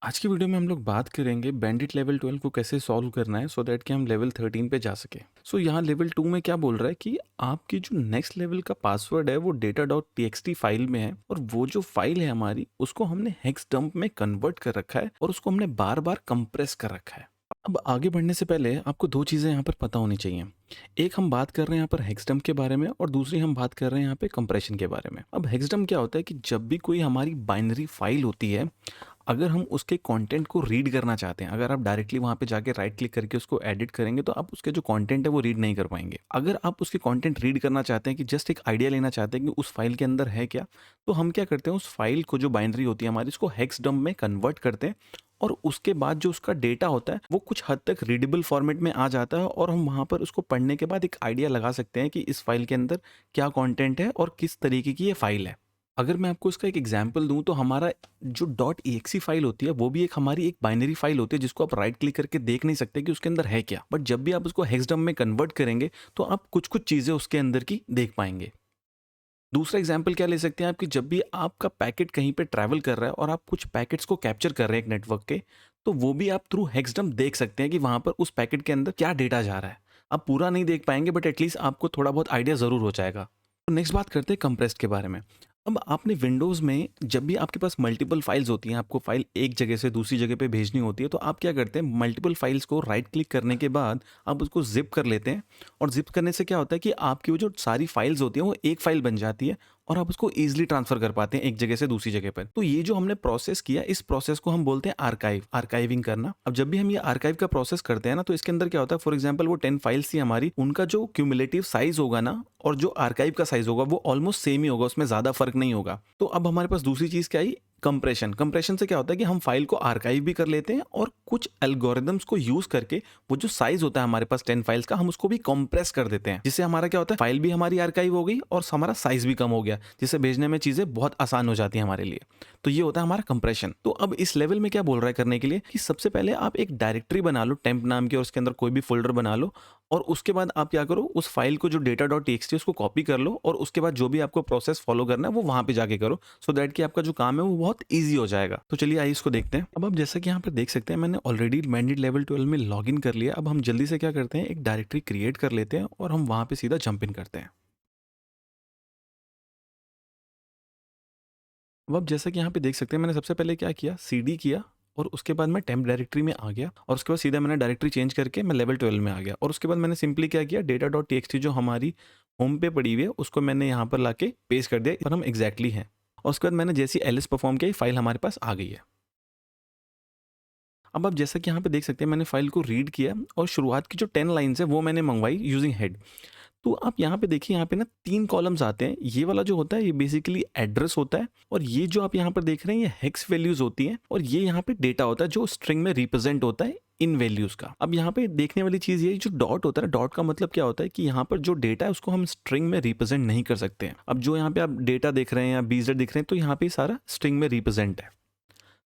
आज की वीडियो में हम लोग बात करेंगे बैंडिट लेवल 12 को कैसे सॉल्व करना है सो दैट कि हम लेवल 13 पे जा सके। सो यहाँ लेवल 2 में क्या बोल रहा है कि आपकी जो नेक्स्ट लेवल का पासवर्ड है वो डेटा डॉट टी फाइल में है और वो जो फाइल है हमारी उसको हमने हेक्स डंप में कन्वर्ट कर रखा है और उसको हमने बार बार कंप्रेस कर रखा है। अब आगे बढ़ने से पहले आपको दो चीज़ें यहाँ पर पता होनी चाहिए। एक हम बात कर रहे हैं यहाँ पर हेक्सडम्प के बारे में और दूसरी हम बात कर रहे हैं यहाँ पे कंप्रेशन के बारे में। अब हेक्सडम्प क्या होता है कि जब भी कोई हमारी बाइनरी फाइल होती है, अगर हम उसके कंटेंट को रीड करना चाहते हैं, अगर आप डायरेक्टली वहाँ पे जाके राइट क्लिक करके उसको एडिट करेंगे तो आप उसके जो कंटेंट है वो रीड नहीं कर पाएंगे। अगर आप उसके कंटेंट रीड करना चाहते हैं कि जस्ट एक आइडिया लेना चाहते हैं कि उस फाइल के अंदर है क्या, तो हम क्या करते हैं, उस फाइल को जो बाइनरी होती है हमारी उसको हेक्स डंप में कन्वर्ट करते हैं और उसके बाद जो उसका डेटा होता है वो कुछ हद तक रीडेबल फॉर्मेट में आ जाता है और हम वहाँ पर उसको पढ़ने के बाद एक आइडिया लगा सकते हैं कि इस फाइल के अंदर क्या कंटेंट है और किस तरीके की ये फाइल है। अगर मैं आपको इसका एक एग्जांपल दूं तो हमारा जो डॉट ई फाइल होती है वो भी एक हमारी एक बाइनरी फाइल होती है जिसको आप राइट क्लिक करके देख नहीं सकते कि उसके अंदर है क्या, बट जब भी आप उसको हेक्सडम्प में कन्वर्ट करेंगे तो आप कुछ कुछ चीज़ें उसके अंदर की देख पाएंगे। दूसरा एग्जाम्पल क्या ले सकते हैं आप कि जब भी आपका पैकेट कहीं पे ट्रैवल कर रहा है और आप कुछ पैकेट्स को कैप्चर कर रहे हैं एक नेटवर्क के, तो वो भी आप थ्रू हेक्सडम्प देख सकते हैं कि वहाँ पर उस पैकेट के अंदर क्या डेटा जा रहा है। आप पूरा नहीं देख पाएंगे बट एटलीस्ट आपको थोड़ा बहुत आइडिया ज़रूर हो जाएगा। तो नेक्स्ट बात करते हैं कंप्रेस्ड के बारे में। अब आपने विंडोज़ में जब भी आपके पास मल्टीपल फाइल्स होती हैं, आपको फाइल एक जगह से दूसरी जगह पे भेजनी होती है, तो आप क्या करते हैं, मल्टीपल फाइल्स को राइट क्लिक करने के बाद आप उसको जिप कर लेते हैं और जिप करने से क्या होता है कि आपकी वो जो सारी फाइल्स होती हैं वो एक फाइल बन जाती है और आप उसको ईजिली ट्रांसफर कर पाते हैं एक जगह से दूसरी जगह पर। तो ये जो हमने प्रोसेस किया, इस प्रोसेस को हम बोलते हैं आर्काइविंग करना। अब जब भी हम ये आर्काइव का प्रोसेस करते हैं ना, तो इसके अंदर क्या होता है, फॉर एग्जाम्पल वो 10 फाइल्स थी हमारी, उनका जो क्यूमुलेटिव साइज होगा ना और जो आर्काइव का साइज होगा वो ऑलमोस्ट सेम ही होगा, उसमें ज्यादा फर्क नहीं होगा। तो अब हमारे पास दूसरी चीज क्या आई, कंप्रेशन। कंप्रेशन से क्या होता है कि हम फाइल को आर्काइव भी कर लेते हैं और कुछ एल्गोरिदम्स को यूज करके वो जो साइज होता है हमारे पास 10 फाइल्स का, हम उसको भी कंप्रेस कर देते हैं, जिससे हमारा क्या होता है, फाइल भी हमारी आर्काइव हो गई और हमारा साइज भी कम हो गया, जिससे भेजने में चीजें बहुत आसान हो जाती है हमारे लिए। तो ये होता है हमारा कंप्रेशन। तो अब इस लेवल में क्या बोल रहा है करने के लिए कि सबसे पहले आप एक डायरेक्टरी बना लो टेम्प नाम की और उसके अंदर कोई भी फोल्डर बना लो और उसके बाद आप क्या करो, उस फाइल को जो डेटा डॉट टी उसको कॉपी कर लो और उसके बाद जो भी आपको प्रोसेस फॉलो करना है वो वहां पे जाके करो, सो दैट कि आपका जो काम है वो बहुत ईजी हो जाएगा। तो चलिए आइए इसको देखते हैं। अब आप जैसा कि यहाँ पे देख सकते हैं मैंने ऑलरेडी बैंडिट लेवल 12 में लॉग इन कर लिया। अब हम जल्दी से क्या करते हैं, एक डायरेक्टरी क्रिएट कर लेते हैं और हम वहां पे सीधा जंप इन करते हैं। अब आप जैसा कि यहाँ पे देख सकते हैं मैंने सबसे पहले क्या किया, सीडी किया और उसके बाद मैं टेम्प डायरेक्टरी में आ गया और उसके बाद सीधा मैंने डायरेक्टरी चेंज करके मैं लेवल 12 में आ गया और उसके बाद मैंने सिंपली क्या किया, डेटा डॉट टी जो हमारी होम पे पड़ी हुई है उसको मैंने यहाँ पर लाके पेस्ट कर दिया और हम एग्जैक्टली हैं। और उसके बाद मैंने जैसी एलिस परफॉर्म किया, फाइल हमारे पास आ गई है। अब आप जैसा कि यहाँ पे देख सकते हैं मैंने फाइल को रीड किया और शुरुआत की जो 10 लाइन्स है वो मैंने मंगवाई यूजिंग हेड। तो आप यहाँ पे देखिए, यहाँ पे ना 3 कॉलम्स आते हैं। ये वाला जो होता है ये बेसिकली एड्रेस होता है और ये जो आप यहाँ पर देख रहे हैं ये हेक्स वैल्यूज होती हैं और ये यहाँ पे डेटा होता है जो स्ट्रिंग में रिप्रेजेंट होता है इन वैल्यूज का। अब यहाँ पे देखने वाली चीज ये जो डॉट होता है, डॉट का मतलब क्या होता है कि यहाँ पर जो डेटा है उसको हम स्ट्रिंग में रिप्रेजेंट नहीं कर सकते हैं। अब जो यहाँ पे आप डेटा देख रहे हैं या बीजेड दिख रहे हैं तो यहाँ पे सारा स्ट्रिंग में रिप्रेजेंट है।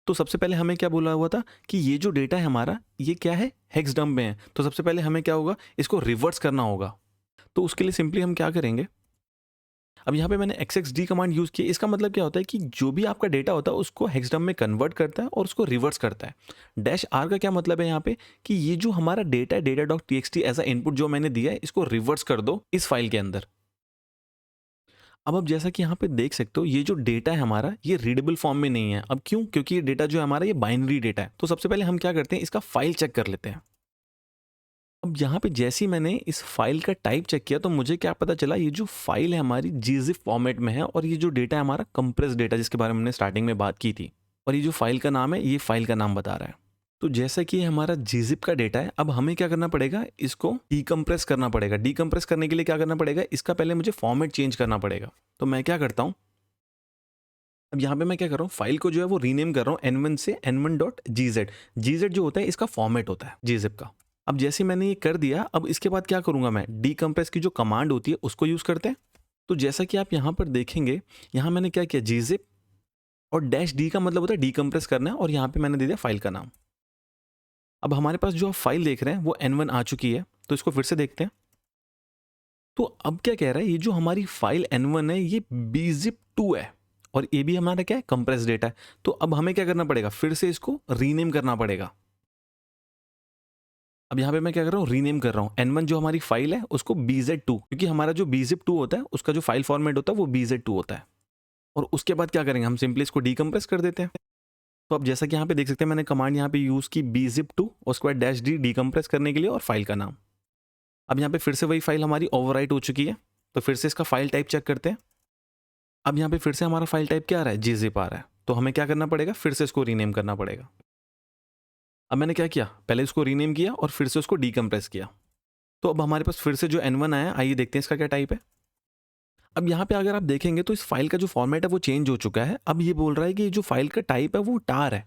तो सबसे पहले हमें क्या बोला हुआ था कि ये जो डेटा है हमारा ये क्या है, हेक्स डंप में है। तो सबसे पहले हमें क्या होगा, इसको रिवर्स करना होगा। तो उसके लिए सिंपली हम क्या करेंगे, अब यहाँ पे मैंने XXD कमांड यूज की। इसका मतलब क्या होता है कि जो भी आपका डेटा होता है उसको हेक्सडम में कन्वर्ट करता है और उसको रिवर्स करता है। डैश आर का क्या मतलब है यहाँ पे कि ये जो हमारा डेटा है, data dot T as a input जो मैंने दिया है, इसको रिवर्स कर दो इस फाइल के अंदर। अब आप जैसा कि यहाँ पे देख सकते हो ये जो डेटा है हमारा ये रीडेबल फॉर्म में नहीं है। अब क्यों, क्योंकि ये डेटा जो है हमारा ये बाइनरी डेटा है। तो सबसे पहले हम क्या करते हैं, इसका फाइल चेक कर लेते हैं। अब यहाँ पे जैसे ही मैंने इस फाइल का टाइप चेक किया तो मुझे क्या पता चला, ये जो फाइल है हमारी gzip फॉर्मेट में है और ये जो डेटा है हमारा कंप्रेस डेटा जिसके बारे में हमने स्टार्टिंग में बात की थी, और ये जो फाइल का नाम है ये फाइल का नाम बता रहा है। तो जैसा कि ये हमारा gzip का डेटा है, अब हमें क्या करना पड़ेगा, इसको डीकम्प्रेस करना पड़ेगा। डीकम्प्रेस करने के लिए क्या करना पड़ेगा, इसका पहले मुझे फॉर्मेट चेंज करना पड़ेगा। तो मैं क्या करता हूँ, अब यहाँ पे मैं क्या कर रहा हूँ, फाइल को जो है वो रीनेम कर रहा हूँ n1 से n1.gz। gz जो होता है इसका फॉर्मेट होता है gzip का। अब जैसे मैंने ये कर दिया, अब इसके बाद क्या करूंगा मैं, डीकम्प्रेस की जो कमांड होती है उसको यूज करते हैं। तो जैसा कि आप यहाँ पर देखेंगे, यहाँ मैंने क्या किया, gzip और डैश डी का मतलब होता है डीकम्प्रेस करना है और यहाँ पे मैंने दे दिया फाइल का नाम। अब हमारे पास जो आप फाइल देख रहे हैं वो n1 आ चुकी है। तो इसको फिर से देखते हैं। तो अब क्या कह रहा है, ये जो हमारी फाइल n1 है ये bzip2 है और ये भी हमारा क्या है, कंप्रेस डेटा है। तो अब हमें क्या करना पड़ेगा, फिर से इसको रीनेम करना पड़ेगा। अब यहाँ पे मैं क्या कर रहा हूँ, रीनेम कर रहा हूँ N1 जो हमारी फाइल है उसको BZ2, क्योंकि हमारा जो BZIP2 होता है उसका जो फाइल फॉर्मेट होता है वो BZ2 होता है। और उसके बाद क्या करेंगे, हम सिंपली इसको डीकम्प्रेस कर देते हैं। तो अब जैसा कि यहाँ पे देख सकते हैं, मैंने कमांड यहाँ पे यूज़ की BZIP2 और उसके बाद -d डीकम्प्रेस करने के लिए और फाइल का नाम। अब यहाँ पे फिर से वही फाइल हमारी ओवरराइट हो चुकी है, तो फिर से इसका फाइल टाइप चेक करते हैं। अब यहाँ पे फिर से हमारा फाइल टाइप क्या आ रहा है, gzip आ रहा है। तो हमें क्या करना पड़ेगा, फिर से इसको रीनेम करना पड़ेगा। अब मैंने क्या किया, पहले इसको रीनेम किया और फिर से उसको डीकम्प्रेस किया। तो अब हमारे पास फिर से जो N1 आया, आइए देखते हैं इसका क्या टाइप है। अब यहाँ पे अगर आप देखेंगे तो इस फाइल का जो फॉर्मेट है वो चेंज हो चुका है। अब ये बोल रहा है कि जो फाइल का टाइप है वो टार है।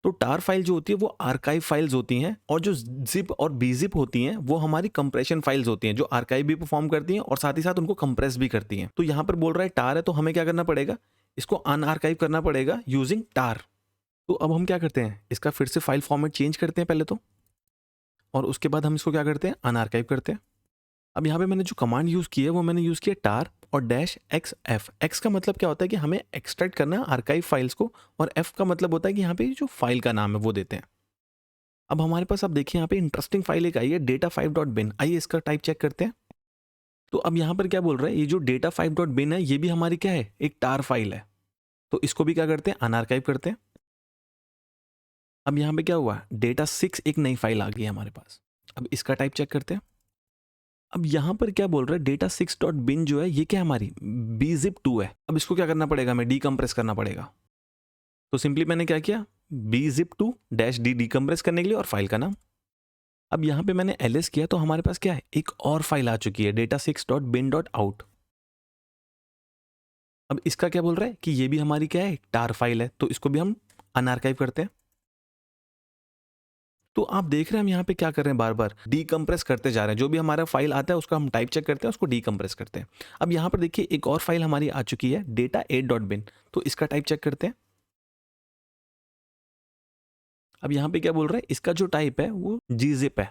तो टार फाइल जो होती है वो आर्काइव फाइल्स होती हैं, और जो जिप और बीजिप होती हैं वो हमारी कंप्रेशन फाइल्स होती हैं, जो आर्काइव भी परफॉर्म करती हैं और साथ ही साथ उनको कंप्रेस भी करती हैं। तो यहाँ पर बोल रहा है टार है, तो हमें क्या करना पड़ेगा, इसको अनआर्काइव करना पड़ेगा यूजिंग टार। तो अब हम क्या करते हैं, इसका फिर से फाइल फॉर्मेट चेंज करते हैं पहले तो, और उसके बाद हम इसको क्या करते हैं, अनआर्काइव करते हैं। अब यहाँ पे मैंने जो कमांड यूज़ की है वो मैंने यूज़ किया टार और -xf। एक्स का मतलब क्या होता है कि हमें एक्सट्रैक्ट करना है आर्काइव फाइल्स को, और एफ का मतलब होता है कि यहाँ पे जो फाइल का नाम है वो देते हैं। अब हमारे पास, अब देखिए यहाँ पे इंटरेस्टिंग फाइल एक आई है data5.bin। आइए इसका टाइप चेक करते हैं। तो अब यहाँ पर क्या बोल रहा है, ये जो data5.bin है ये भी हमारी क्या है, एक टार फाइल है। तो इसको भी क्या करते हैं, अनआर्काइव करते हैं। अब यहाँ पे क्या हुआ, data6 एक नई फाइल आ गई है हमारे पास। अब इसका टाइप चेक करते हैं। अब यहाँ पर क्या बोल रहा है, data6.bin जो है ये क्या है, हमारी bzip2 है। अब इसको क्या करना पड़ेगा, हमें डीकम्प्रेस करना पड़ेगा। तो सिंपली मैंने क्या किया, bzip2 -d डीकम्प्रेस करने के लिए और फाइल का नाम। अब यहाँ पे मैंने ls किया तो हमारे पास क्या है, एक और फाइल आ चुकी है data6.bin.out। अब इसका क्या बोल रहा है कि ये भी हमारी क्या है, टार फाइल है। तो इसको भी हम अनआर्काइव करते हैं। तो आप देख रहे हैं हम यहाँ पे क्या कर रहे हैं, बार बार डीकम्प्रेस करते जा रहे हैं। जो भी हमारा फाइल आता है उसका हम टाइप चेक करते हैं, उसको डीकम्प्रेस करते हैं। अब यहाँ पर देखिए एक और फाइल हमारी आ चुकी है data8.bin। तो इसका टाइप चेक करते हैं। अब यहाँ पे क्या बोल रहा है, इसका जो टाइप है वो gzip है।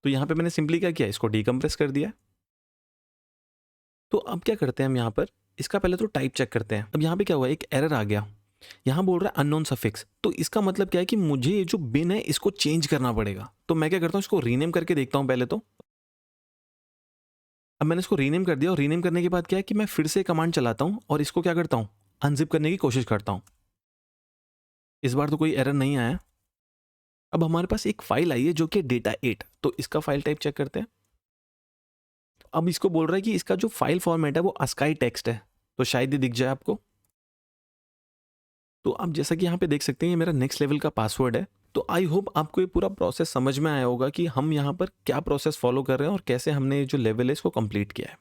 तो यहाँ पे मैंने सिंपली क्या किया, इसको डीकम्प्रेस कर दिया। तो अब क्या करते हैं हम यहाँ पर, इसका पहले तो टाइप चेक करते हैं। अब यहाँ पे क्या हुआ, एक एरर आ गया। यहाँ बोल रहा है अननोन सफिक्स। तो इसका मतलब क्या है कि मुझे ये जो बिन है इसको चेंज करना पड़ेगा। तो मैं क्या करता हूँ, इसको रीनेम करके देखता हूँ पहले तो। अब मैंने इसको रीनेम कर दिया, और रीनेम करने के बाद क्या है कि मैं फिर से कमांड चलाता हूँ और इसको क्या करता हूँ, अनजिप करने की कोशिश करता हूँ। इस बार तो कोई एरर नहीं आया। अब हमारे पास एक फाइल आई है जो कि data8। तो इसका फाइल टाइप चेक करते हैं। अब इसको बोल रहा है कि इसका जो फाइल फॉर्मेट है वो ASCII टेक्स्ट है। तो शायद ये दिख जाए आपको। तो आप जैसा कि यहाँ पे देख सकते हैं ये मेरा नेक्स्ट लेवल का पासवर्ड है। तो आई होप आपको ये पूरा प्रोसेस समझ में आया होगा कि हम यहाँ पर क्या प्रोसेस फॉलो कर रहे हैं और कैसे हमने ये जो लेवल है इसको कंप्लीट किया है।